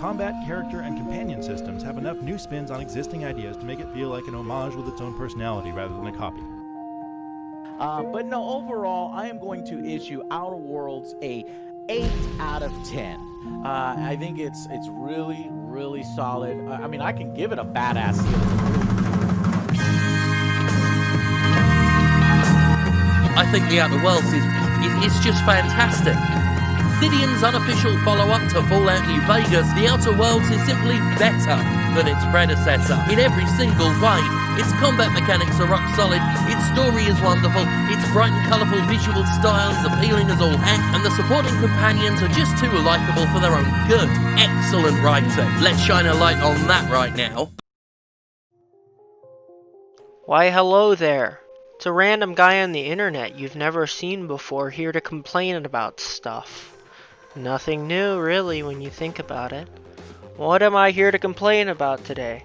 combat, character, and companion systems have enough new spins on existing ideas to make it feel like an homage with its own personality rather than a copy. But no, overall, I am going to issue Outer Worlds a 8 out of 10. I think it's really, really solid. I mean, I can give it a badass ceiling. I think The Outer Worlds is just fantastic. Obsidian's unofficial follow-up to Fallout New Vegas, The Outer Worlds is simply better than its predecessor in every single way. Its combat mechanics are rock solid, its story is wonderful, its bright and colourful visual style is appealing as all heck, and the supporting companions are just too likeable for their own good. Excellent writing. Let's shine a light on that right now. Why hello there. It's a random guy on the internet you've never seen before here to complain about stuff. Nothing new really when you think about it. What am I here to complain about today?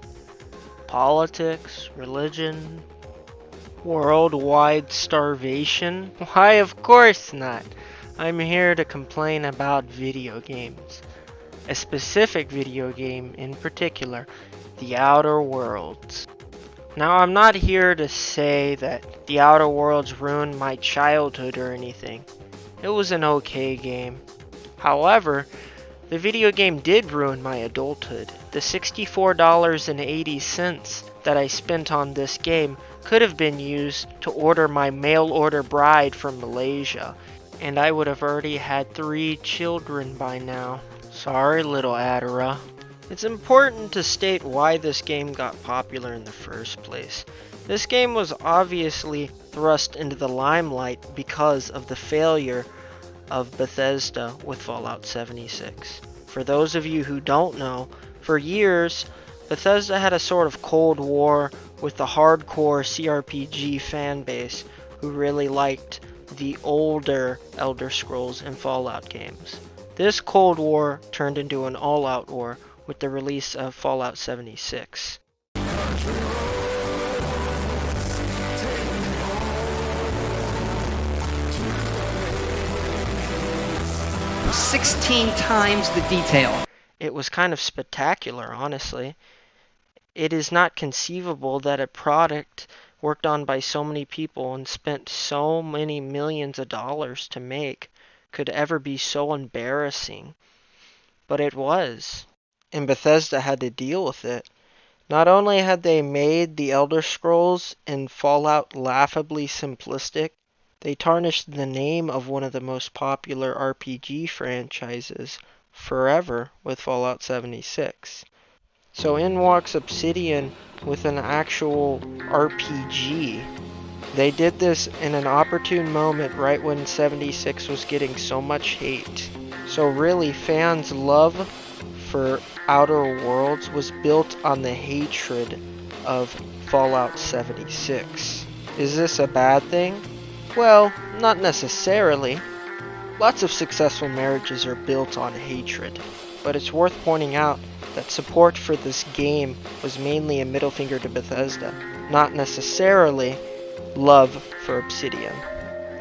Politics, religion, worldwide starvation? Why, of course not. I'm here to complain about video games. A specific video game in particular, The Outer Worlds. Now, I'm not here to say that The Outer Worlds ruined my childhood or anything. It was an okay game. However, the video game did ruin my adulthood. The $64.80 that I spent on this game could have been used to order my mail order bride from Malaysia, and I would have already had 3 children by now. Sorry, little Adara. It's important to state why this game got popular in the first place. This game was obviously thrust into the limelight because of the failure of Bethesda with Fallout 76. For those of you who don't know, for years, Bethesda had a sort of cold war with the hardcore CRPG fan base who really liked the older Elder Scrolls and Fallout games. This cold war turned into an all-out war with the release of Fallout 76. 16 times the detail. It was kind of spectacular, honestly. It is not conceivable that a product worked on by so many people and spent so many millions of dollars to make could ever be so embarrassing. But it was. And Bethesda had to deal with it. Not only had they made the Elder Scrolls and Fallout laughably simplistic, they tarnished the name of one of the most popular RPG franchises forever with Fallout 76. So in walks Obsidian with an actual RPG. They did this in an opportune moment right when 76 was getting so much hate. So really, fans' love for Outer Worlds was built on the hatred of Fallout 76. Is this a bad thing? Well, not necessarily. Lots of successful marriages are built on hatred, but it's worth pointing out that support for this game was mainly a middle finger to Bethesda, not necessarily love for Obsidian.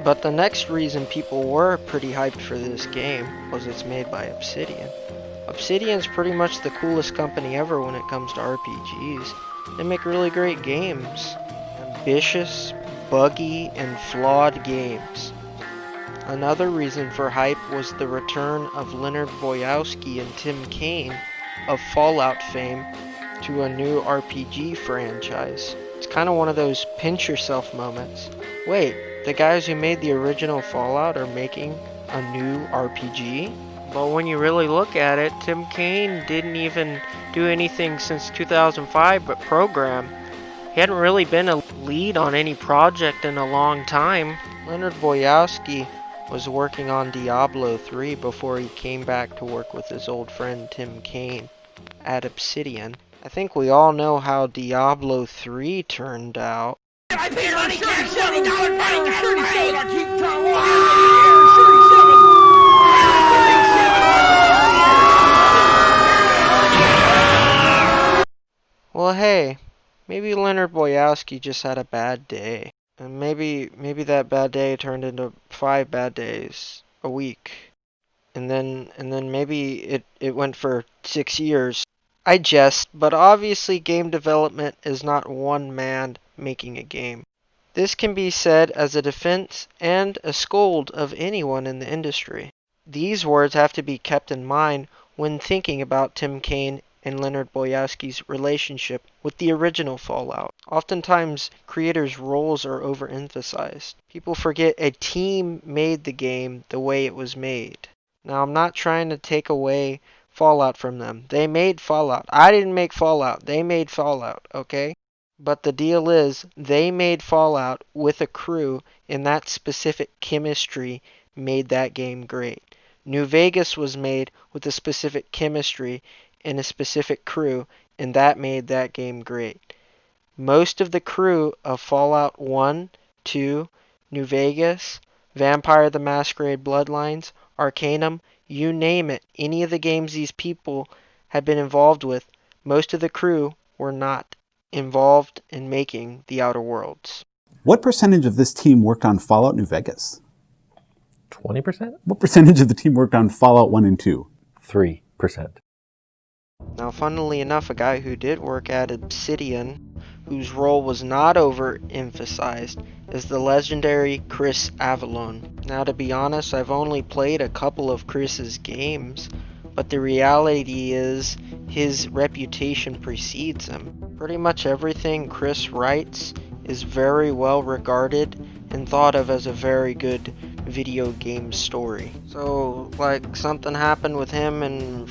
But the next reason people were pretty hyped for this game was it's made by Obsidian. Obsidian's pretty much the coolest company ever when it comes to RPGs. They make really great games. Ambitious, buggy, and flawed games. Another reason for hype was the return of Leonard Boyowski and Tim Cain of Fallout fame to a new RPG franchise. It's kind of one of those pinch yourself moments. Wait, the guys who made the original Fallout are making a new RPG? But when you really look at it, Tim Cain didn't even do anything since 2005 but program. He hadn't really been a lead on any project in a long time. Leonard Boyowski was working on Diablo 3 before he came back to work with his old friend Tim Cain at Obsidian. I think we all know how Diablo 3 turned out. I paid money cash, $70 money cash, I keep Well, hey, maybe Leonard Boyowski just had a bad day. And maybe that bad day turned into 5 bad days a week. and then maybe it went for 6 years. I jest, but obviously game development is not one man making a game. This can be said as a defense and a scold of anyone in the industry. These words have to be kept in mind when thinking about Tim Kaine and Leonard Boyarski's relationship with the original Fallout. Oftentimes, creators' roles are overemphasized. People forget a team made the game the way it was made. Now, I'm not trying to take away Fallout from them. They made Fallout. I didn't make Fallout. They made Fallout, okay? But the deal is, they made Fallout with a crew, and that specific chemistry made that game great. New Vegas was made with a specific chemistry and a specific crew, and that made that game great. Most of the crew of Fallout 1, 2, New Vegas, Vampire the Masquerade Bloodlines, Arcanum, you name it, any of the games these people had been involved with, most of the crew were not involved in making the Outer Worlds. What percentage of this team worked on Fallout New Vegas? 20%? What percentage of the team worked on Fallout 1 and 2? 3%. Now, funnily enough, a guy who did work at Obsidian, whose role was not overemphasized, is the legendary Chris Avellone. Now, to be honest, I've only played a couple of Chris's games, but the reality is his reputation precedes him. Pretty much everything Chris writes is very well regarded and thought of as a very good video game story. So, like, something happened with him and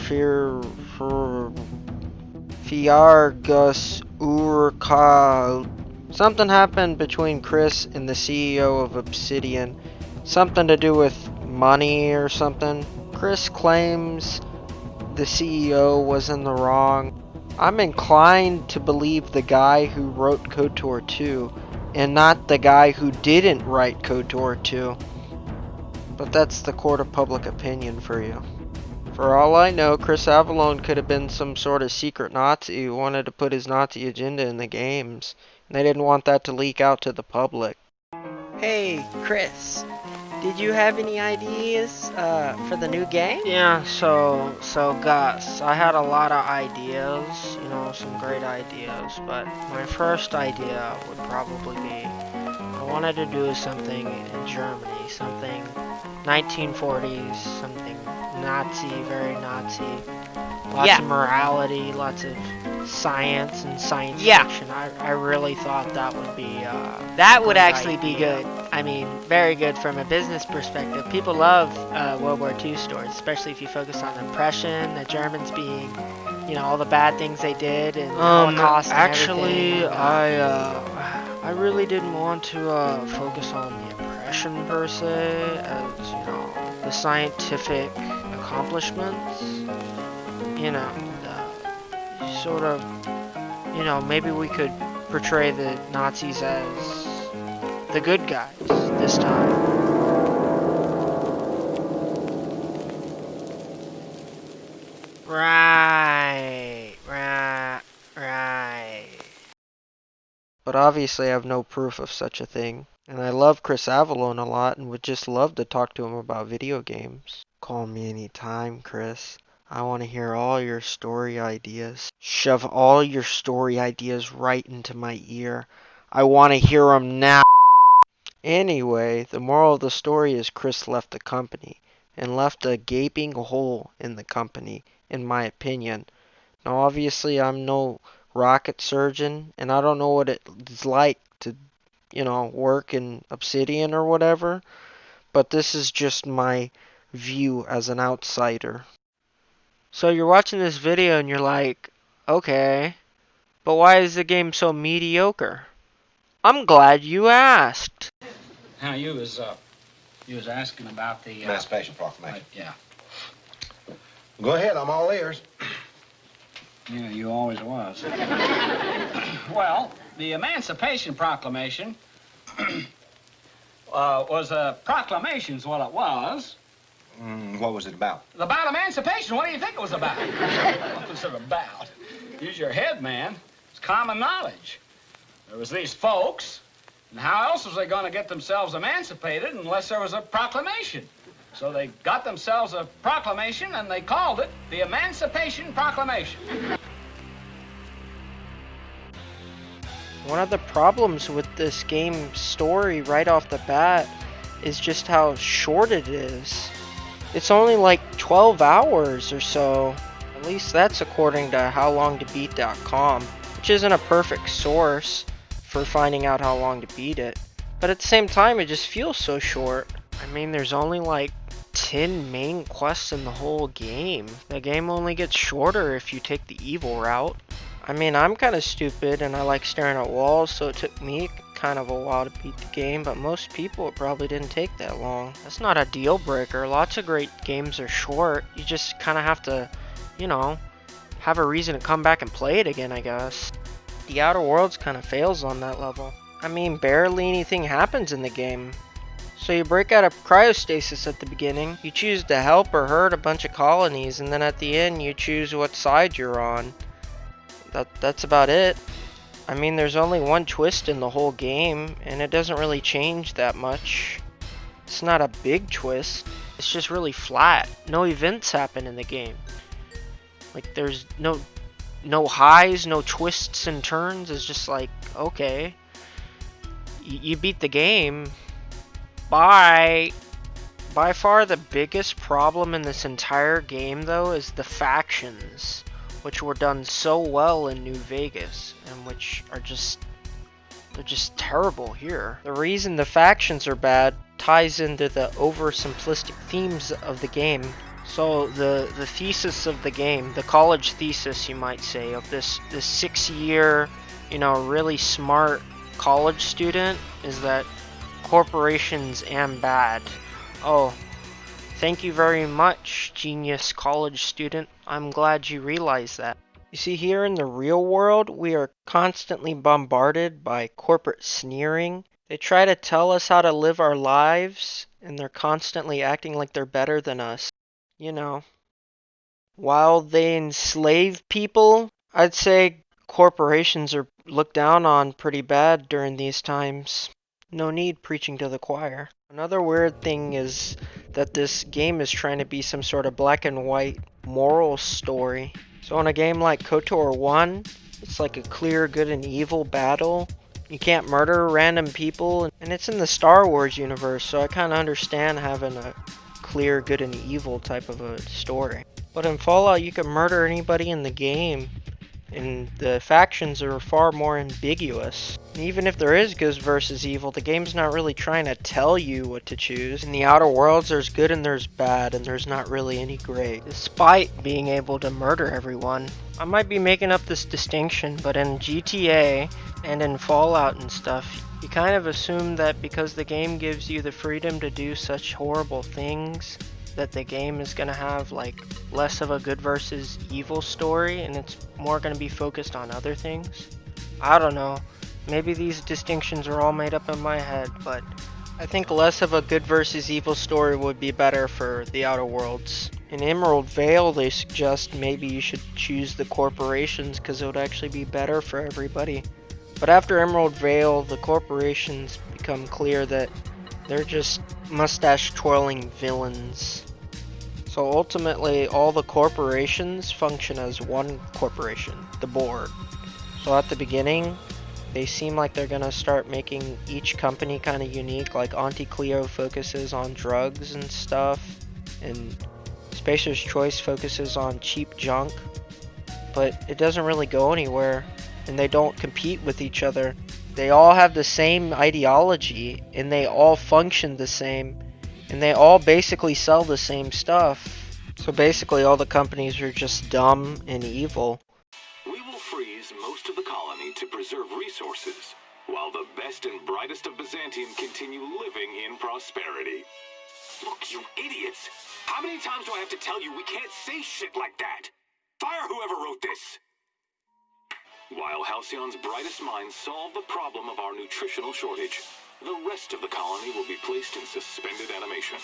Fiargus Urka. Something happened between Chris and the CEO of Obsidian. Something to do with money or something. Chris claims the CEO was in the wrong. I'm inclined to believe the guy who wrote KOTOR 2 and not the guy who didn't write KOTOR 2. But that's the court of public opinion for you. For all I know, Chris Avellone could have been some sort of secret Nazi who wanted to put his Nazi agenda in the games, and they didn't want that to leak out to the public. Hey, Chris, did you have any ideas for the new game? Yeah, so Gus, I had a lot of ideas, some great ideas, but my first idea would probably be I wanted to do something in Germany, something 1940s, something Nazi, very Nazi, lots of morality, lots of science and science fiction. I really thought that would be that would actually be good. I mean, very good from a business perspective. People love World War II stories, especially if you focus on the oppression, the Germans being, all the bad things they did, and the Holocaust and actually, everything. I really didn't want to focus on the oppression per se, as the scientific accomplishments. Sort of, maybe we could portray the Nazis as the good guys this time. Right. But obviously I have no proof of such a thing. And I love Chris Avellone a lot and would just love to talk to him about video games. Call me anytime, Chris. I want to hear all your story ideas. Shove all your story ideas right into my ear. I want to hear them now. Anyway, the moral of the story is Chris left the company. And left a gaping hole in the company, in my opinion. Now obviously I'm no rocket surgeon, and I don't know what it's like to, work in Obsidian or whatever, but this is just my view as an outsider. So you're watching this video and you're like, okay, but why is the game so mediocre? I'm glad you asked. Now you was asking about the Emancipation Proclamation. Yeah. Go ahead, I'm all ears. Yeah, you always was. Well, the Emancipation Proclamation was a proclamation's what it was. What was it about? About emancipation. What do you think it was about? What was it about? Use your head, man. It's common knowledge. There was these folks, and how else was they going to get themselves emancipated unless there was a proclamation? So they got themselves a proclamation and they called it the Emancipation Proclamation. One of the problems with this game's story right off the bat is just how short it is. It's only like 12 hours or so. At least that's according to howlongtobeat.com, which isn't a perfect source for finding out how long to beat it. But at the same time, it just feels so short. I mean, there's only like 10 main quests in the whole game. The game only gets shorter if you take the evil route. I mean, I'm kind of stupid and I like staring at walls, so it took me kind of a while to beat the game, but most people it probably didn't take that long. That's not a deal breaker. Lots of great games are short. You just kind of have to, you know, have a reason to come back and play it again, I guess. The Outer Worlds kind of fails on that level. I mean, barely anything happens in the game. So you break out of cryostasis at the beginning, you choose to help or hurt a bunch of colonies, and then at the end you choose what side you're on. That's about it. I mean, there's only one twist in the whole game, and it doesn't really change that much. It's not a big twist. It's just really flat. No events happen in the game. Like, there's no highs, no twists and turns. It's just like, okay, you beat the game. Bye. By far the biggest problem in this entire game, though, is the factions, which were done so well in New Vegas, and which are they're just terrible here. The reason the factions are bad ties into the oversimplistic themes of the game. So the thesis of the game, the college thesis, you might say, of this 6-year, you know, really smart college student is that corporations am bad. Oh, thank you very much, genius college student. I'm glad you realize that. You see, here in the real world, we are constantly bombarded by corporate sneering. They try to tell us how to live our lives, and they're constantly acting like they're better than us. You know, while they enslave people, I'd say corporations are looked down on pretty bad during these times. No need preaching to the choir. Another weird thing is that this game is trying to be some sort of black and white moral story. So in a game like KOTOR 1, it's like a clear good and evil battle. You can't murder random people, and it's in the Star Wars universe, so I kind of understand having a clear good and evil type of a story. But in Fallout, you can murder anybody in the game, and the factions are far more ambiguous. And even if there is good versus evil, the game's not really trying to tell you what to choose. In the Outer Worlds, there's good and there's bad, and there's not really any gray, despite being able to murder everyone. I might be making up this distinction, but in GTA and in Fallout and stuff, you kind of assume that because the game gives you the freedom to do such horrible things, that the game is going to have like less of a good versus evil story, and it's more going to be focused on other things. I don't know. Maybe these distinctions are all made up in my head, but I think less of a good versus evil story would be better for the Outer Worlds. In Emerald Vale, they suggest maybe you should choose the corporations because it would actually be better for everybody. But after Emerald Vale, the corporations become clear that they're just mustache-twirling villains. So ultimately, all the corporations function as one corporation, the board. So at the beginning, they seem like they're gonna start making each company kind of unique, like Auntie Cleo focuses on drugs and stuff, and Spacer's Choice focuses on cheap junk, but it doesn't really go anywhere, and they don't compete with each other. They all have the same ideology, and they all function the same, and they all basically sell the same stuff. So basically all the companies are just dumb and evil. We will freeze most of the colony to preserve resources, while the best and brightest of Byzantium continue living in prosperity. Look, you idiots! How many times do I have to tell you we can't say shit like that? Fire whoever wrote this! While Halcyon's brightest minds solve the problem of our nutritional shortage, the rest of the colony will be placed in suspended animation.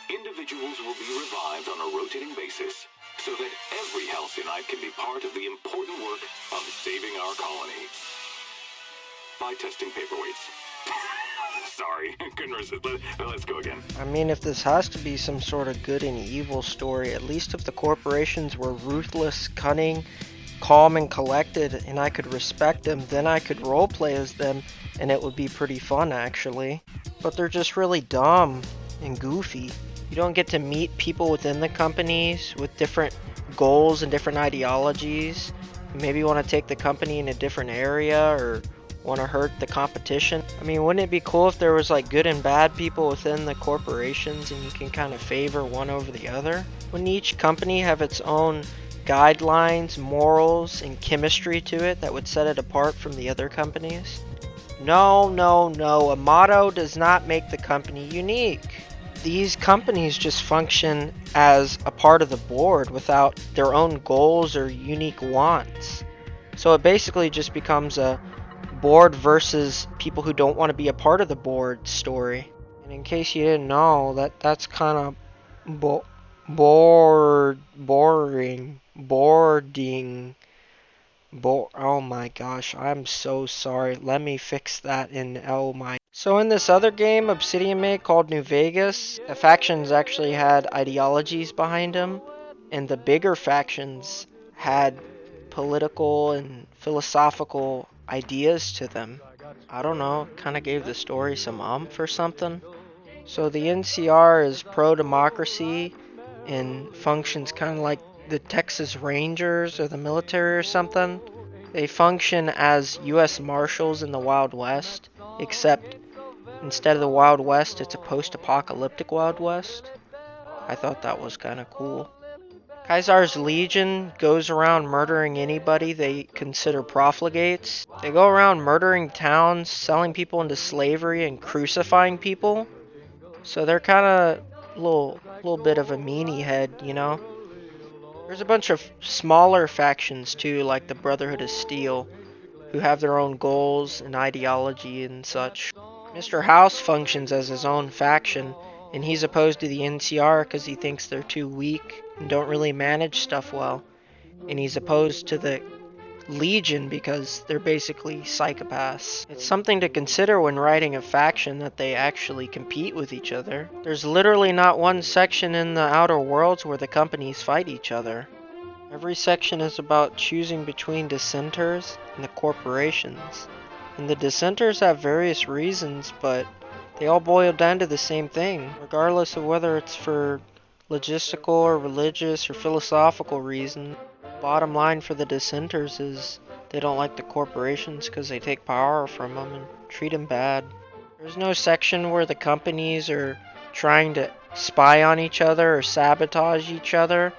Individuals will be revived on a rotating basis, so that every Halcyonite can be part of the important work of saving our colony. By testing paperweights. Sorry, couldn't resist. Let's go again. I mean, if this has to be some sort of good and evil story, at least if the corporations were ruthless, cunning, calm and collected, and I could respect them, then I could roleplay as them, and it would be pretty fun actually. But they're just really dumb and goofy. You don't get to meet people within the companies with different goals and different ideologies. Maybe want to take the company in a different area or want to hurt the competition. I mean, wouldn't it be cool if there was like good and bad people within the corporations and you can kind of favor one over the other? Wouldn't each company have its own guidelines, morals, and chemistry to it that would set it apart from the other companies? No, no, no. A motto does not make the company unique. These companies just function as a part of the board without their own goals or unique wants. So it basically just becomes a board versus people who don't want to be a part of the board story. And in case you didn't know, that's kind of boring. Oh my gosh, I'm so sorry. Let me fix that in oh my. So in this other game Obsidian made called New Vegas, the factions actually had ideologies behind them, and the bigger factions had political and philosophical ideas to them. I don't know, kind of gave the story some oomph or something. So the NCR is pro-democracy and functions kind of like the Texas Rangers or the military or something. They function as U.S. Marshals in the Wild West, except instead of the Wild West, it's a post-apocalyptic Wild West. I thought that was kind of cool. Caesar's Legion goes around murdering anybody they consider profligates. They go around murdering towns, selling people into slavery, and crucifying people. So they're kind of a little bit of a meanie head, you know? There's a bunch of smaller factions too, like the Brotherhood of Steel, who have their own goals and ideology and such. Mr. House functions as his own faction, and he's opposed to the NCR because he thinks they're too weak and don't really manage stuff well. And he's opposed to the Legion because they're basically psychopaths. It's something to consider when writing a faction that they actually compete with each other. There's literally not one section in the Outer Worlds where the companies fight each other. Every section is about choosing between dissenters and the corporations. And the dissenters have various reasons, but they all boil down to the same thing, regardless of whether it's for logistical or religious or philosophical reasons. Bottom line for the dissenters is they don't like the corporations because they take power from them and treat them bad. There's no section where the companies are trying to spy on each other or sabotage each other,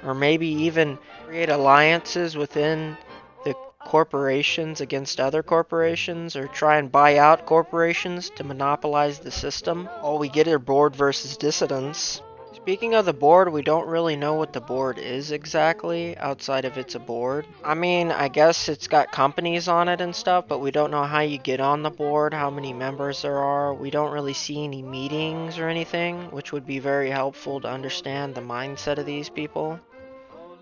or maybe even create alliances within the corporations against other corporations, or try and buy out corporations to monopolize the system. All we get are board versus dissidents. Speaking of the board, we don't really know what the board is exactly, outside of it's a board. I mean, I guess it's got companies on it and stuff, but we don't know how you get on the board, how many members there are. We don't really see any meetings or anything, which would be very helpful to understand the mindset of these people.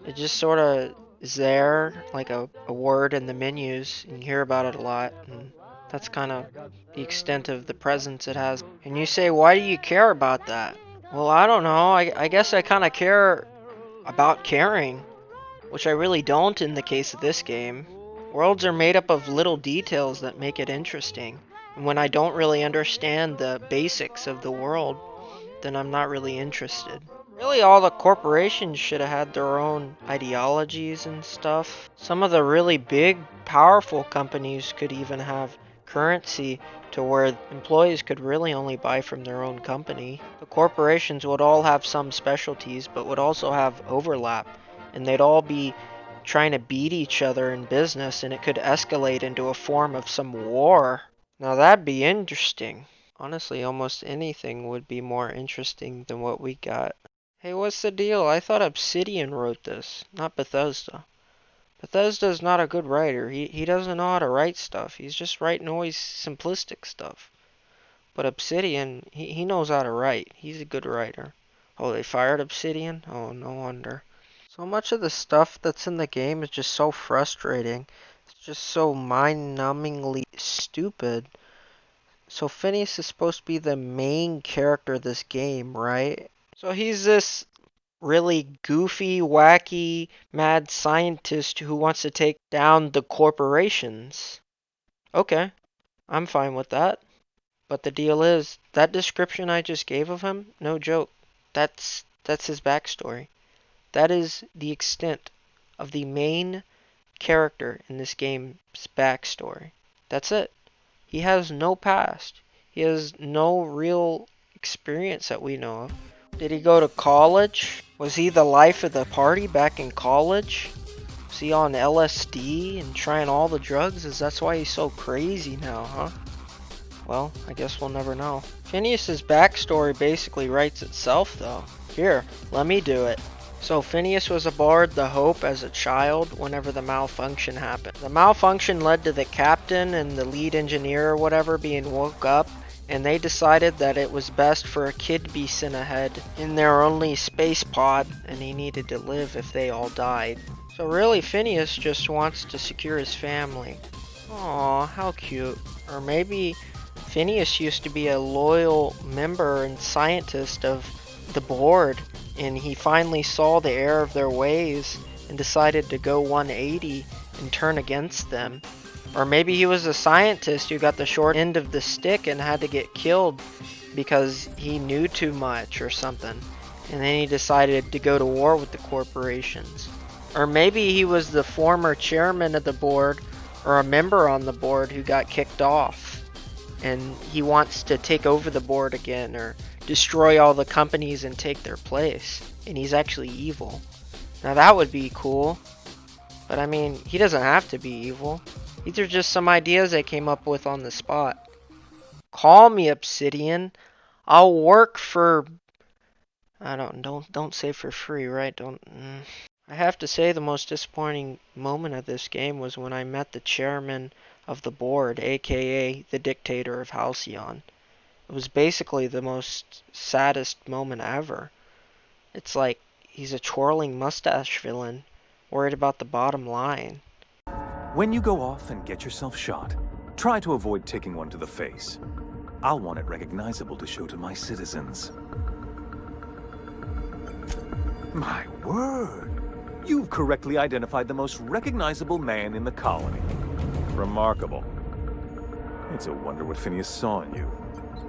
It just sort of is there, like a word in the menus, and you hear about it a lot, and that's kind of the extent of the presence it has. And you say, why do you care about that? Well, I don't know. I guess I kind of care about caring, which I really don't in the case of this game. Worlds are made up of little details that make it interesting. And when I don't really understand the basics of the world, then I'm not really interested. Really, all the corporations should have had their own ideologies and stuff. Some of the really big, powerful companies could even have currency to where employees could really only buy from their own company. The corporations would all have some specialties, but would also have overlap, and they'd all be trying to beat each other in business, and it could escalate into a form of some war. Now that'd be interesting. Honestly, almost anything would be more interesting than what we got. Hey, what's the deal? I thought Obsidian wrote this, not Bethesda. Bethesda's not a good writer. He doesn't know how to write stuff. He's just writing always simplistic stuff. But Obsidian, he knows how to write. He's a good writer. Oh, they fired Obsidian? Oh, no wonder. So much of the stuff that's in the game is just so frustrating. It's just so mind-numbingly stupid So Phineas is supposed to be the main character of this game, right? So he's this really goofy, wacky, mad scientist who wants to take down the corporations. Okay, I'm fine with that. But the deal is, that description I just gave of him, no joke, that's his backstory. That is the extent of the main character in this game's backstory. That's it. He has no past. He has no real experience that we know of. Did he go to college? Was he the life of the party back in college? Was he on LSD and trying all the drugs? That's why he's so crazy now, huh? Well, I guess we'll never know. Phineas's backstory basically writes itself, though. Here, let me do it. So Phineas was aboard the Hope as a child whenever the malfunction happened. The malfunction led to the captain and the lead engineer or whatever being woke up, and they decided that it was best for a kid to be sent ahead in their only space pod, and he needed to live if they all died. So really, Phineas just wants to secure his family. Aw, how cute. Or maybe Phineas used to be a loyal member and scientist of the board, and he finally saw the error of their ways and decided to go 180 and turn against them. Or maybe he was a scientist who got the short end of the stick and had to get killed because he knew too much or something, and then he decided to go to war with the corporations. Or maybe he was the former chairman of the board or a member on the board who got kicked off, and he wants to take over the board again or destroy all the companies and take their place, and he's actually evil. Now that would be cool, but I mean, he doesn't have to be evil. These are just some ideas I came up with on the spot. Call me, Obsidian. I'll work for... Don't say for free, right? I have to say the most disappointing moment of this game was when I met the chairman of the board, aka the dictator of Halcyon. It was basically the most saddest moment ever. It's like he's a twirling mustache villain, worried about the bottom line. When you go off and get yourself shot, try to avoid taking one to the face. I'll want it recognizable to show to my citizens. My word! You've correctly identified the most recognizable man in the colony. Remarkable. It's a wonder what Phineas saw in you.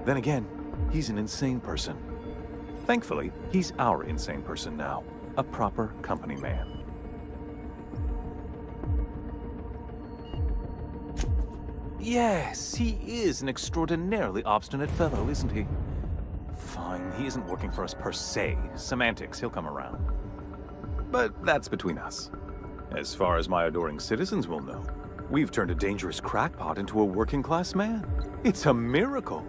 Then again, he's an insane person. Thankfully, he's our insane person now. A proper company man. Yes, he is an extraordinarily obstinate fellow, isn't he? Fine, he isn't working for us per se. Semantics, he'll come around. But that's between us. As far as my adoring citizens will know, we've turned a dangerous crackpot into a working-class man. It's a miracle.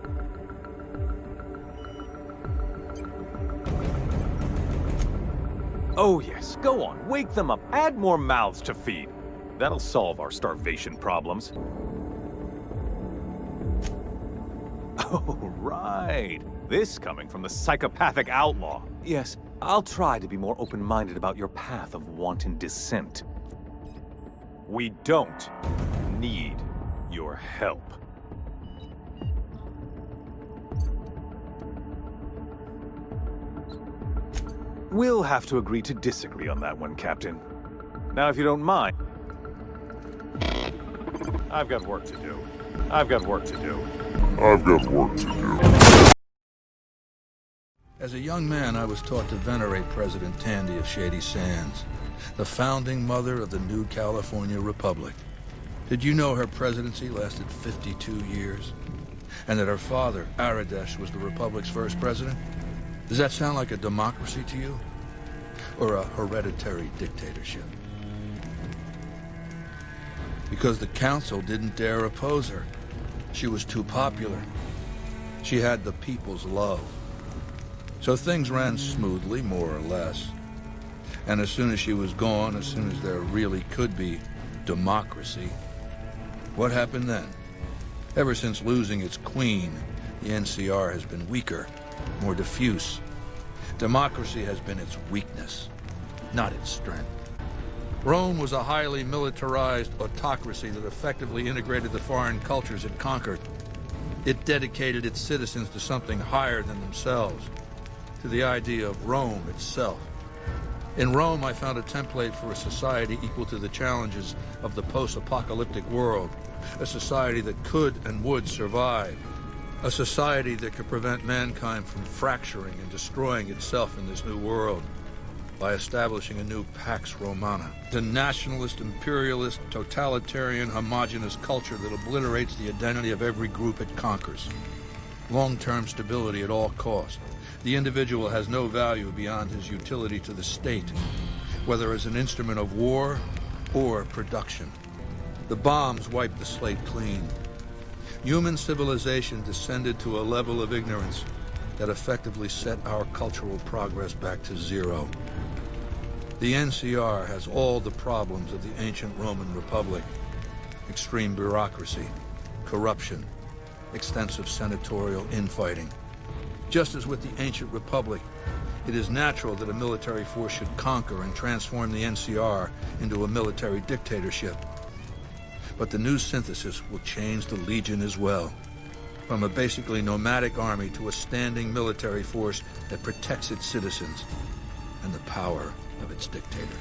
Oh yes, go on, wake them up, add more mouths to feed. That'll solve our starvation problems. Oh, right. This coming from the psychopathic outlaw. Yes, I'll try to be more open-minded about your path of wanton descent. We don't need your help. We'll have to agree to disagree on that one, Captain. Now, if you don't mind... I've got work to do. I've got work to do. As a young man, I was taught to venerate President Tandy of Shady Sands, the founding mother of the new California Republic. Did you know her presidency lasted 52 years? And that her father, Aradesh, was the Republic's first president? Does that sound like a democracy to you? Or a hereditary dictatorship? Because the council didn't dare oppose her. She was too popular. She had the people's love. So things ran smoothly, more or less. And as soon as she was gone, as soon as there really could be democracy, what happened then? Ever since losing its queen, the NCR has been weaker, more diffuse. Democracy has been its weakness, not its strength. Rome was a highly militarized autocracy that effectively integrated the foreign cultures it conquered. It dedicated its citizens to something higher than themselves, to the idea of Rome itself. In Rome, I found a template for a society equal to the challenges of the post-apocalyptic world, a society that could and would survive, a society that could prevent mankind from fracturing and destroying itself in this new world by establishing a new Pax Romana, the nationalist, imperialist, totalitarian, homogenous culture that obliterates the identity of every group it conquers. Long-term stability at all costs. The individual has no value beyond his utility to the state, whether as an instrument of war or production. The bombs wiped the slate clean. Human civilization descended to a level of ignorance that effectively set our cultural progress back to zero. The NCR has all the problems of the ancient Roman Republic: extreme bureaucracy, corruption, extensive senatorial infighting. Just as with the ancient Republic, it is natural that a military force should conquer and transform the NCR into a military dictatorship. But the new synthesis will change the Legion as well, from a basically nomadic army to a standing military force that protects its citizens and the power of its dictator.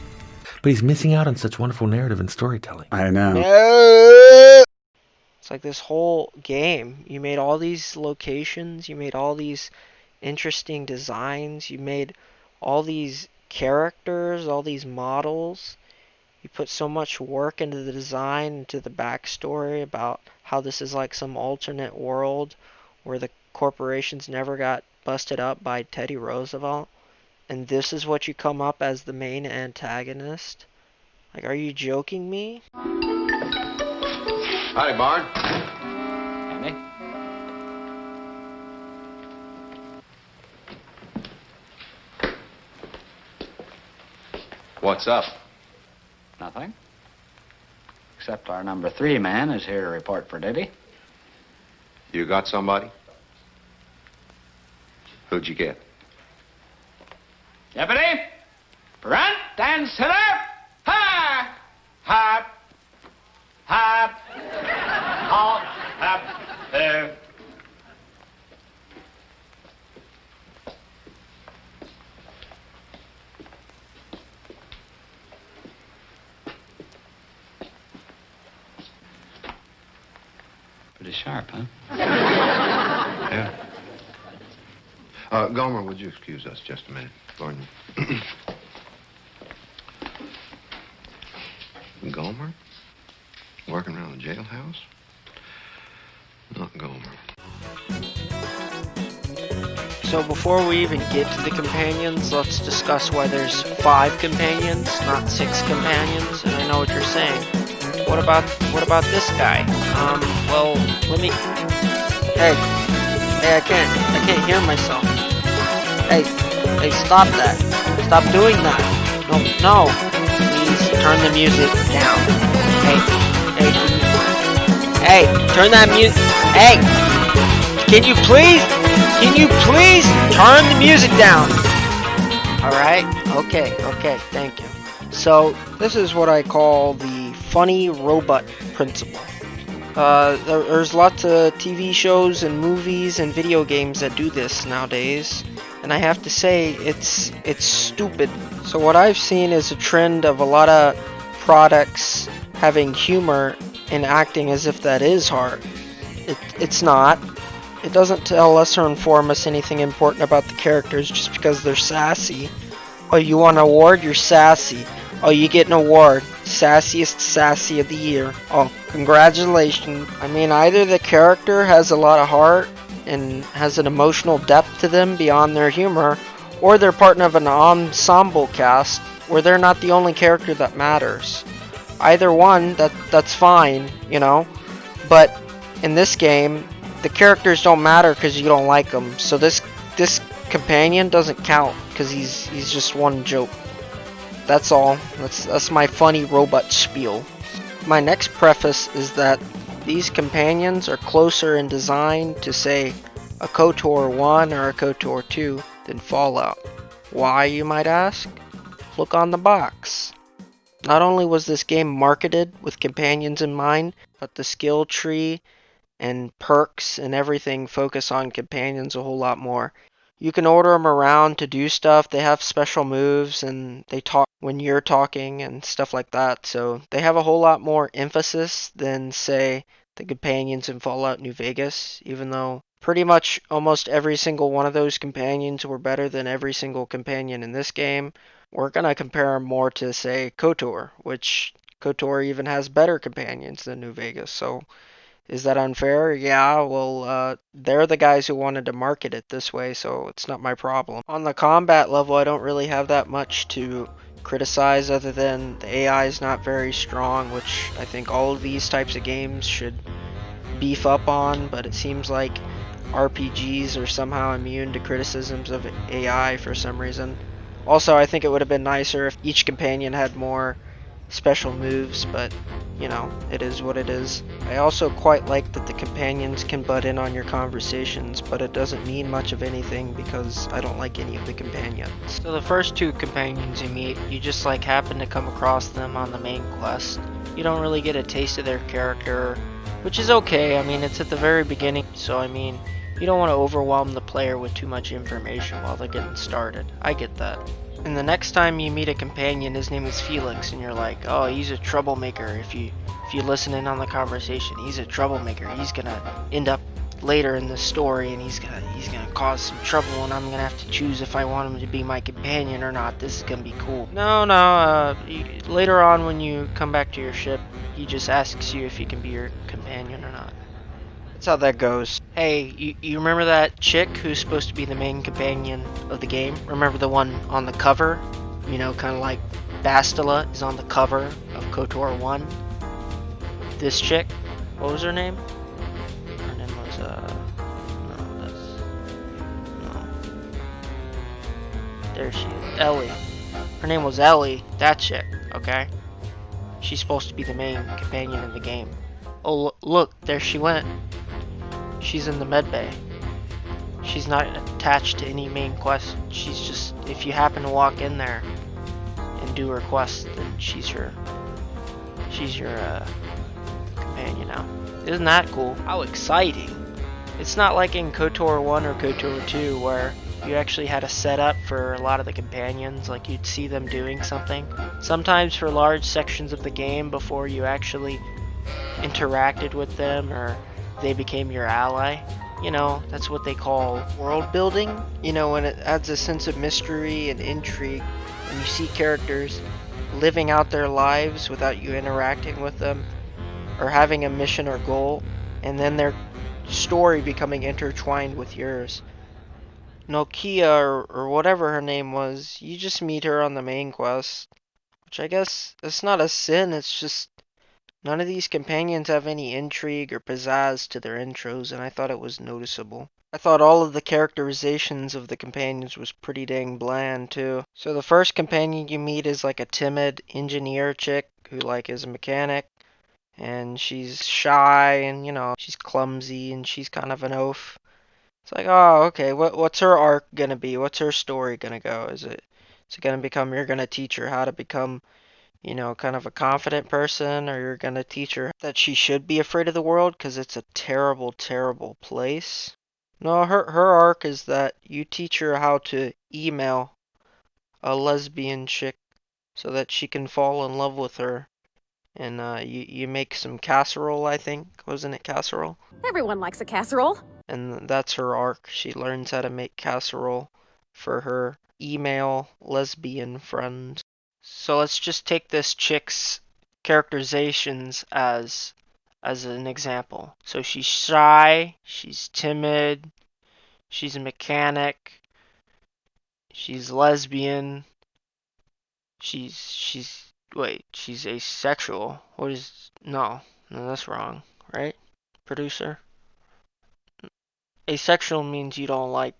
But he's missing out on such wonderful narrative and storytelling. I know. No! It's like this whole game. You made all these locations, you made all these interesting designs, you made all these characters, all these models. You put so much work into the design, into the backstory about how this is like some alternate world where the corporations never got busted up by Teddy Roosevelt. And this is what you come up as the main antagonist? Like, are you joking me? Howdy, Bard. Andy? What's up? Nothing. Except our number 3 man is here to report for duty. You got somebody? Who'd you get? Deputy, front and center. Ha! Hop. Hop. Hop. Hop. There. Pretty sharp, huh? Yeah. Gomer, would you excuse us just a minute? Gordon. Gomer? Working around the jailhouse? Not Gomer. So before we even get to the companions, let's discuss why there's 5 companions, not 6 companions. And I know what you're saying. What about this guy? Well, let me. Hey, I can't hear myself. Hey, stop that! Stop doing that! No, please turn the music down. Hey, turn that music. Hey, can you please turn the music down? All right. Okay. Thank you. So this is what I call the funny robot principle. There's lots of TV shows and movies and video games that do this nowadays, and I have to say it's stupid. So what I've seen is a trend of a lot of products having humor and acting as if that is hard. It's not. It doesn't tell us or inform us anything important about the characters just because they're sassy. Oh, you want an award? You're sassy. Oh, you get an award. Sassiest sassy of the year. Oh, congratulations. I mean, either the character has a lot of heart and has an emotional depth to them beyond their humor, or they're part of an ensemble cast where they're not the only character that matters. Either one, that's fine, you know. But in this game, the characters don't matter because you don't like them. So this companion doesn't count because he's just one joke. That's all. That's my funny robot spiel. My next preface is that these companions are closer in design to, say, a KOTOR 1 or a KOTOR 2 than Fallout. Why, you might ask? Look on the box. Not only was this game marketed with companions in mind, but the skill tree and perks and everything focus on companions a whole lot more. You can order them around to do stuff. They have special moves and they talk when you're talking and stuff like that. So they have a whole lot more emphasis than, say, the companions in Fallout New Vegas, even though pretty much almost every single one of those companions were better than every single companion in this game. We're going to compare them more to, say, KOTOR, which KOTOR even has better companions than New Vegas. So is that unfair? Yeah, well, they're the guys who wanted to market it this way, so it's not my problem. On the combat level, I don't really have that much to criticize other than the AI is not very strong, which I think all of these types of games should beef up on, but it seems like RPGs are somehow immune to criticisms of AI for some reason. Also, I think it would have been nicer if each companion had more special moves, but you know, it is what it is. I also quite like that the companions can butt in on your conversations, but it doesn't mean much of anything because I don't like any of the companions. So the first two companions you meet, you just like happen to come across them on the main quest. You don't really get a taste of their character, which is okay. I mean, it's at the very beginning, so I mean, you don't want to overwhelm the player with too much information while they're getting started. I get that. And the next time you meet a companion, his name is Felix, and you're like, oh, he's a troublemaker. If you listen in on the conversation, he's a troublemaker. He's gonna end up later in the story, and he's gonna cause some trouble, and I'm gonna have to choose if I want him to be my companion or not. This is gonna be cool. No. Later on, when you come back to your ship, he just asks you if he can be your companion or not. That's how that goes. Hey, you remember that chick who's supposed to be the main companion of the game? Remember the one on the cover? You know, kind of like Bastila is on the cover of KOTOR 1. This chick, what was her name? Her name was, no. There she is, Ellie. Her name was Ellie, that chick, okay? She's supposed to be the main companion in the game. Oh, look, there she went. She's in the medbay. She's not attached to any main quest. She's just, if you happen to walk in there and do her quest, then she's your companion now. Isn't that cool? How exciting. It's not like in KOTOR 1 or KOTOR 2 where you actually had a setup for a lot of the companions, like you'd see them doing something. Sometimes for large sections of the game before you actually interacted with them or they became your ally. You know, that's what they call world building. You know, when it adds a sense of mystery and intrigue, and you see characters living out their lives without you interacting with them, or having a mission or goal, and then their story becoming intertwined with yours. Nokia, or whatever her name was, you just meet her on the main quest, which I guess it's not a sin, it's just none of these companions have any intrigue or pizzazz to their intros, and I thought it was noticeable. I thought all of the characterizations of the companions was pretty dang bland, too. So the first companion you meet is like a timid engineer chick who like is a mechanic, and she's shy, and you know, she's clumsy, and she's kind of an oaf. It's like, oh, okay, what's her arc gonna be? What's her story gonna go? Is it gonna become you're gonna teach her how to become, you know, kind of a confident person, or you're going to teach her that she should be afraid of the world because it's a terrible, terrible place? No, her arc is that you teach her how to email a lesbian chick so that she can fall in love with her. And you make some casserole, I think. Wasn't it casserole? Everyone likes a casserole. And that's her arc. She learns how to make casserole for her email lesbian friend. So let's just take this chick's characterizations as an example. So she's shy, she's timid, she's a mechanic, she's lesbian, she's asexual. No, that's wrong, right? Producer? Asexual means you don't like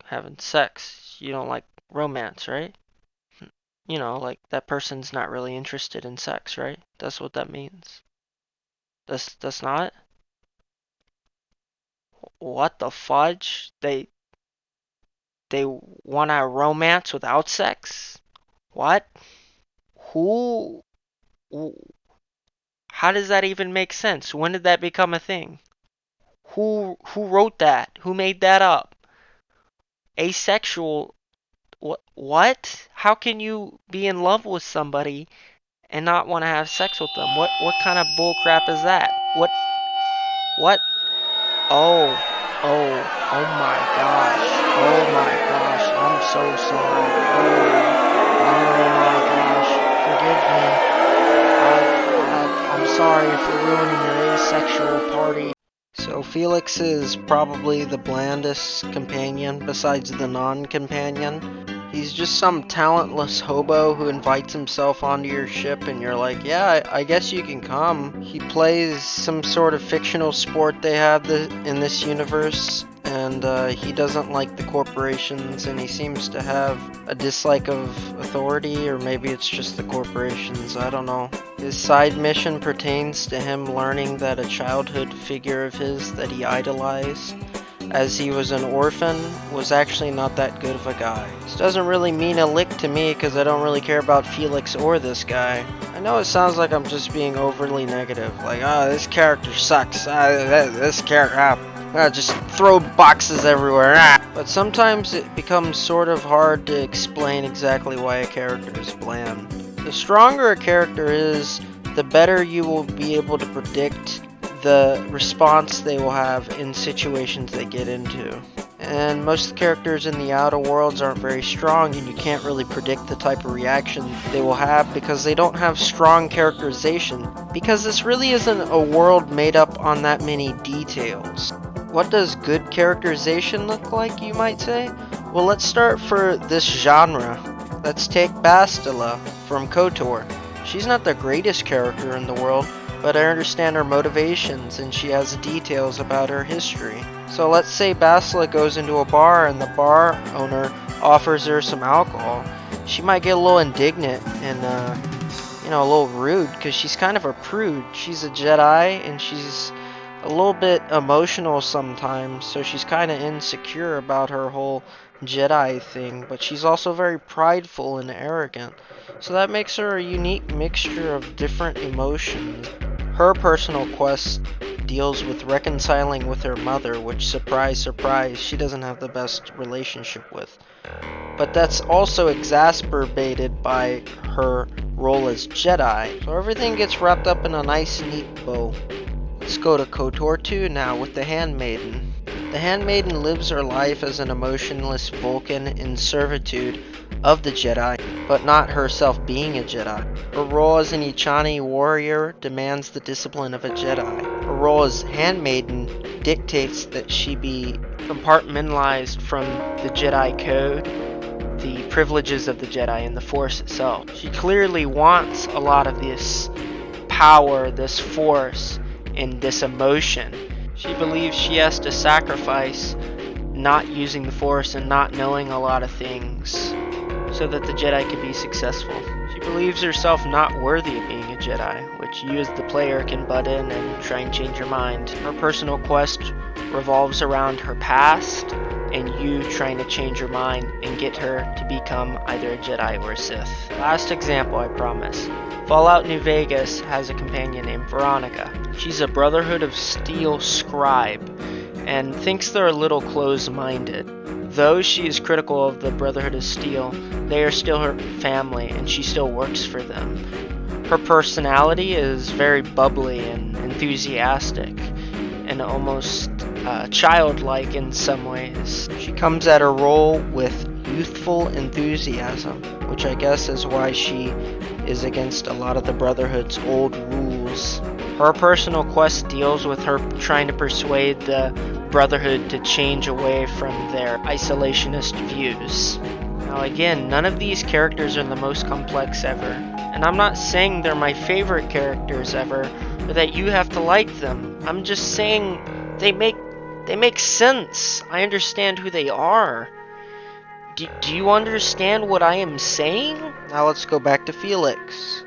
having sex. You don't like romance, right? You know, like that person's not really interested in sex, right? That's what that means. That's not? What the fudge? They want a romance without sex? What? Who? How does that even make sense? When did that become a thing? Who wrote that? Who made that up? Asexual. What? How can you be in love with somebody and not want to have sex with them? What kind of bullcrap is that? What? Oh my gosh. Oh my gosh. I'm so sorry. Oh my gosh. Forgive me. I'm sorry for ruining your asexual party. So Felix is probably the blandest companion besides the non-companion. He's just some talentless hobo who invites himself onto your ship and you're like, yeah, I guess you can come. He plays some sort of fictional sport they have in this universe, and he doesn't like the corporations, and he seems to have a dislike of authority, or maybe it's just the corporations, I don't know. His side mission pertains to him learning that a childhood figure of his that he idolized as he was an orphan was actually not that good of a guy. This doesn't really mean a lick to me because I don't really care about Felix or this guy. I know it sounds like I'm just being overly negative, like, this character sucks, this character, just throw boxes everywhere, But sometimes it becomes sort of hard to explain exactly why a character is bland. The stronger a character is, the better you will be able to predict the response they will have in situations they get into. And most characters in the Outer Worlds aren't very strong, and you can't really predict the type of reaction they will have because they don't have strong characterization, because this really isn't a world made up on that many details. What does good characterization look like, you might say? Well, let's start for this genre. Let's take Bastila from KOTOR. She's not the greatest character in the world, but I understand her motivations and she has details about her history. So let's say Bastila goes into a bar and the bar owner offers her some alcohol. She might get a little indignant and, a little rude because she's kind of a prude. She's a Jedi and she's a little bit emotional sometimes, so she's kind of insecure about her whole Jedi thing, but she's also very prideful and arrogant. So that makes her a unique mixture of different emotions. Her personal quest deals with reconciling with her mother, which, surprise, surprise, she doesn't have the best relationship with. But that's also exacerbated by her role as Jedi, so everything gets wrapped up in a nice, neat bow. Let's go to KOTOR 2 now with the Handmaiden. The Handmaiden lives her life as an emotionless Vulcan in servitude of the Jedi, but not herself being a Jedi. Her role as an Echani warrior demands the discipline of a Jedi. Her role as Handmaiden dictates that she be compartmentalized from the Jedi Code, the privileges of the Jedi, and the Force itself. She clearly wants a lot of this power, this Force, and this emotion. She believes she has to sacrifice not using the Force and not knowing a lot of things so that the Jedi can be successful. She believes herself not worthy of being a Jedi, which you as the player can butt in and try and change your mind. Her personal quest revolves around her past and you trying to change her mind and get her to become either a Jedi or a Sith. Last example, I promise. Fallout New Vegas has a companion named Veronica. She's a Brotherhood of Steel scribe and thinks they're a little closed-minded. Though she is critical of the Brotherhood of Steel, they are still her family and she still works for them. Her personality is very bubbly and enthusiastic and almost childlike in some ways. She comes at her role with youthful enthusiasm, which I guess is why she is against a lot of the Brotherhood's old rules. Her personal quest deals with her trying to persuade the Brotherhood to change away from their isolationist views. Now again, none of these characters are the most complex ever, and I'm not saying they're my favorite characters ever, or that you have to like them. I'm just saying they make sense. I understand who they are. Do you understand what I am saying? Now let's go back to Felix.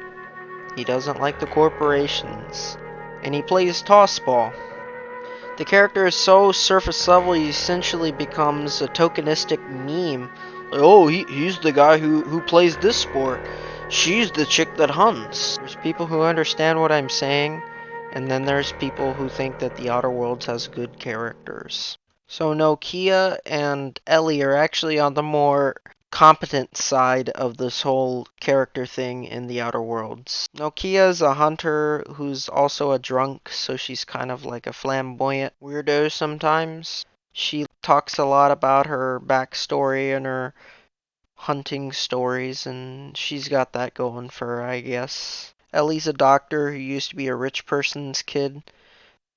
He doesn't like the corporations, and he plays tossball. The character is so surface level he essentially becomes a tokenistic meme. Like, oh, he's the guy who plays this sport. she's the chick that hunts. There's people who understand what I'm saying, and then there's people who think that The Outer Worlds has good characters. So Nokia and Ellie are actually on the more competent side of this whole character thing in The Outer Worlds. Nokia is a hunter who's also a drunk, so she's kind of like a flamboyant weirdo sometimes. She talks a lot about her backstory and her hunting stories, and she's got that going for her, I guess. Ellie's a doctor who used to be a rich person's kid,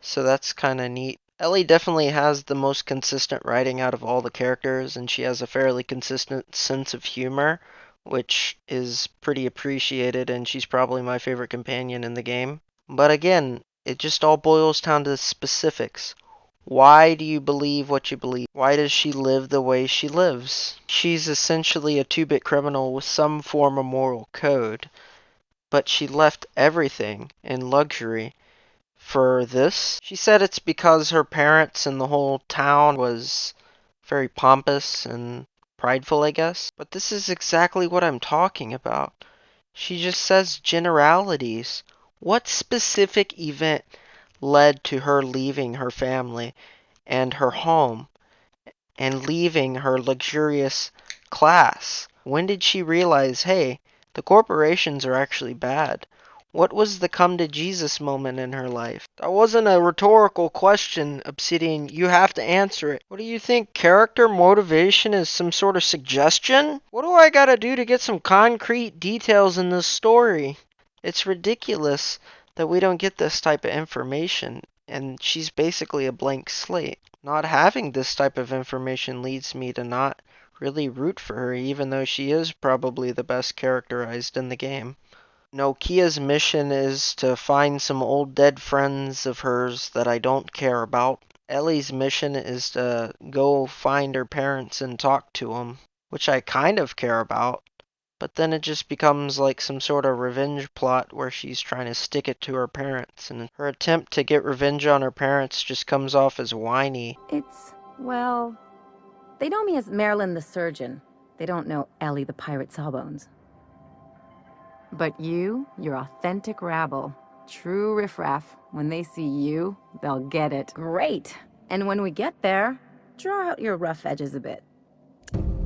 so that's kind of neat. Ellie definitely has the most consistent writing out of all the characters, and she has a fairly consistent sense of humor, which is pretty appreciated, and she's probably my favorite companion in the game. But again, it just all boils down to specifics. Why do you believe what you believe? Why does she live the way she lives? She's essentially a 2-bit criminal with some form of moral code, but she left everything in luxury for this. She said it's because her parents and the whole town was very pompous and prideful, I guess. But this is exactly what I'm talking about. She just says generalities. What specific event led to her leaving her family and her home and leaving her luxurious class? When did she realize, hey, the corporations are actually bad? What was the come to Jesus moment in her life? That wasn't a rhetorical question, Obsidian. You have to answer it. What do you think? Character motivation is some sort of suggestion? What do I gotta do to get some concrete details in this story? It's ridiculous that we don't get this type of information, and she's basically a blank slate. Not having this type of information leads me to not really root for her, even though she is probably the best characterized in the game. Nokia's mission is to find some old dead friends of hers that I don't care about. Ellie's mission is to go find her parents and talk to them, which I kind of care about. But then it just becomes like some sort of revenge plot where she's trying to stick it to her parents, and her attempt to get revenge on her parents just comes off as whiny. Well, they know me as Marilyn the Surgeon. They don't know Ellie the Pirate Sawbones. But you're authentic rabble. True riffraff. When they see you, they'll get it. Great! And when we get there, draw out your rough edges a bit.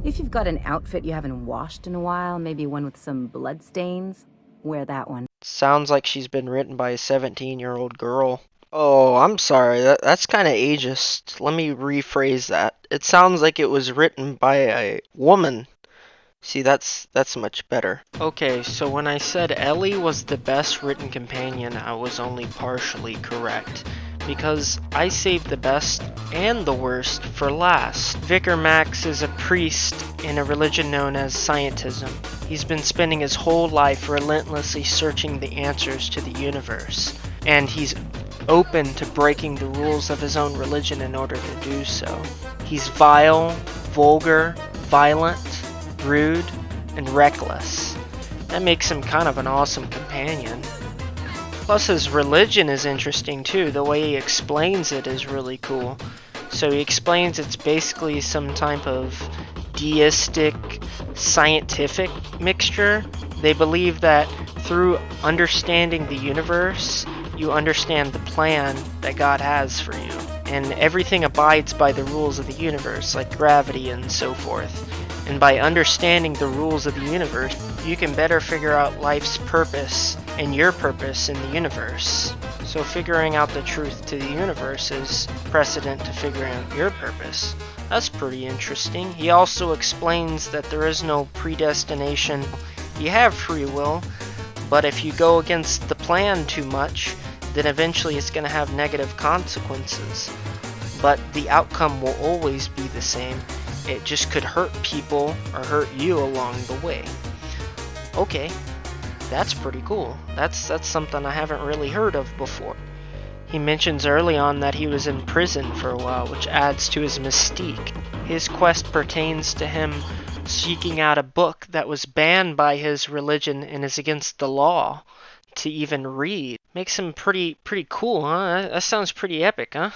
If you've got an outfit you haven't washed in a while, maybe one with some blood stains, wear that one. Sounds like she's been written by a 17-year-old girl. Oh, I'm sorry, that's kind of ageist. Let me rephrase that. It sounds like it was written by a woman. See, that's much better. Okay, so when I said Ellie was the best written companion, I was only partially correct, because I saved the best and the worst for last. Vicar Max is a priest in a religion known as Scientism. He's been spending his whole life relentlessly searching the answers to the universe, and he's open to breaking the rules of his own religion in order to do so. He's vile, vulgar, violent, rude, and reckless. That makes him kind of an awesome companion. Plus his religion is interesting too. The way he explains it is really cool. So he explains it's basically some type of deistic, scientific mixture. They believe that through understanding the universe, you understand the plan that God has for you. And everything abides by the rules of the universe, like gravity and so forth. And by understanding the rules of the universe, you can better figure out life's purpose and your purpose in the universe. So figuring out the truth to the universe is precedent to figuring out your purpose. That's pretty interesting. He also explains that there is no predestination. You have free will, but if you go against the plan too much, then eventually it's going to have negative consequences. But the outcome will always be the same. It just could hurt people or hurt you along the way. Okay, that's pretty cool. That's something I haven't really heard of before. He mentions early on that he was in prison for a while, which adds to his mystique. His quest pertains to him seeking out a book that was banned by his religion and is against the law to even read. Makes him pretty cool, huh? That sounds pretty epic, huh?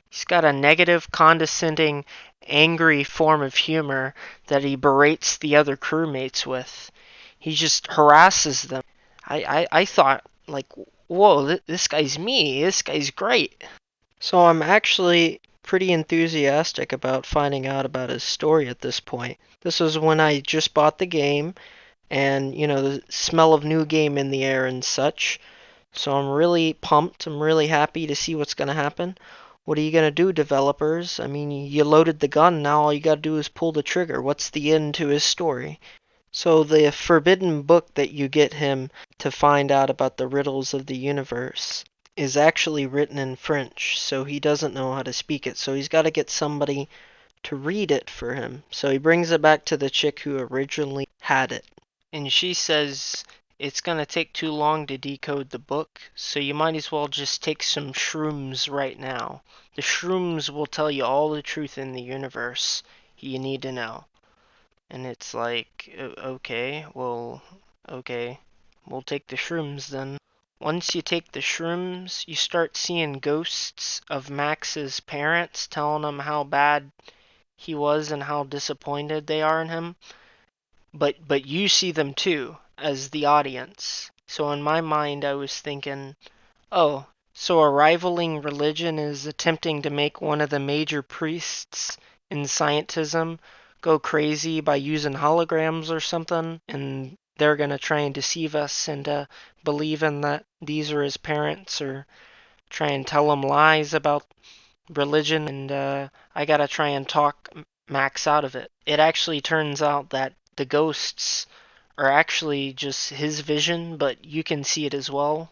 He's got a negative, condescending, angry form of humor that he berates the other crewmates with. He just harasses them. I thought, like, whoa, this guy's me. This guy's great. So I'm actually pretty enthusiastic about finding out about his story at this point. This was when I just bought the game, and, you know, the smell of new game in the air and such. So I'm really pumped. I'm really happy to see what's going to happen. What are you going to do, developers? I mean, you loaded the gun, now all you got to do is pull the trigger. What's the end to his story? So the forbidden book that you get him to find out about the riddles of the universe is actually written in French, so he doesn't know how to speak it. So he's got to get somebody to read it for him. So he brings it back to the chick who originally had it. And she says it's going to take too long to decode the book, so you might as well just take some shrooms right now. The shrooms will tell you all the truth in the universe you need to know. And it's like, okay, we'll take the shrooms then. Once you take the shrooms, you start seeing ghosts of Max's parents telling him how bad he was and how disappointed they are in him. But you see them too, as the audience. So in my mind, I was thinking, oh, so a rivaling religion is attempting to make one of the major priests in scientism go crazy by using holograms or something, and they're going to try and deceive us into believing that these are his parents, or try and tell him lies about religion, and I got to try and talk Max out of it. It actually turns out that the ghosts are actually just his vision, but you can see it as well.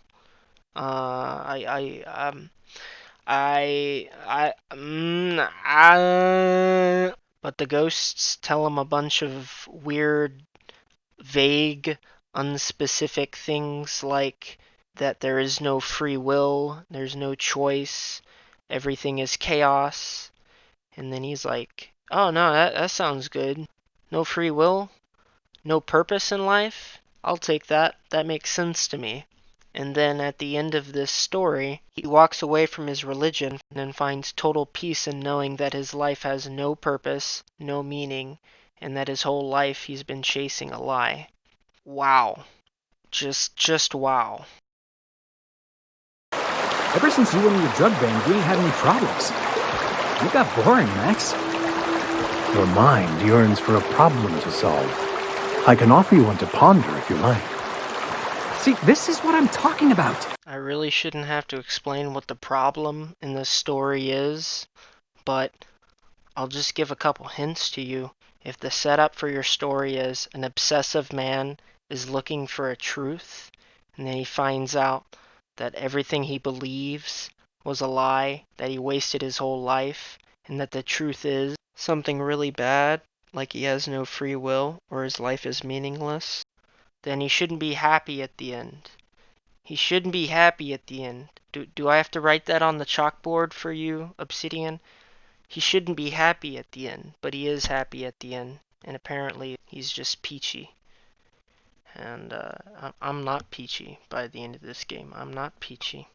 But the ghosts tell him a bunch of weird, vague, unspecific things, like that there is no free will, there's no choice, everything is chaos. And then he's like, oh no, that sounds good. No free will? No purpose in life? I'll take that. That makes sense to me. And then at the end of this story, he walks away from his religion and finds total peace in knowing that his life has no purpose, no meaning, and that his whole life he's been chasing a lie. Wow. Just wow. Ever since you went on your drug ban, we ain't had any problems. You got boring, Max. Your mind yearns for a problem to solve. I can offer you one to ponder if you like. See, this is what I'm talking about. I really shouldn't have to explain what the problem in this story is, but I'll just give a couple hints to you. If the setup for your story is an obsessive man is looking for a truth, and then he finds out that everything he believes was a lie, that he wasted his whole life, and that the truth is something really bad, like he has no free will or his life is meaningless, then he shouldn't be happy at the end. He shouldn't be happy at the end. Do I have to write that on the chalkboard for you, Obsidian? He shouldn't be happy at the end, but he is happy at the end, and apparently he's just peachy. And I'm not peachy by the end of this game. I'm not peachy.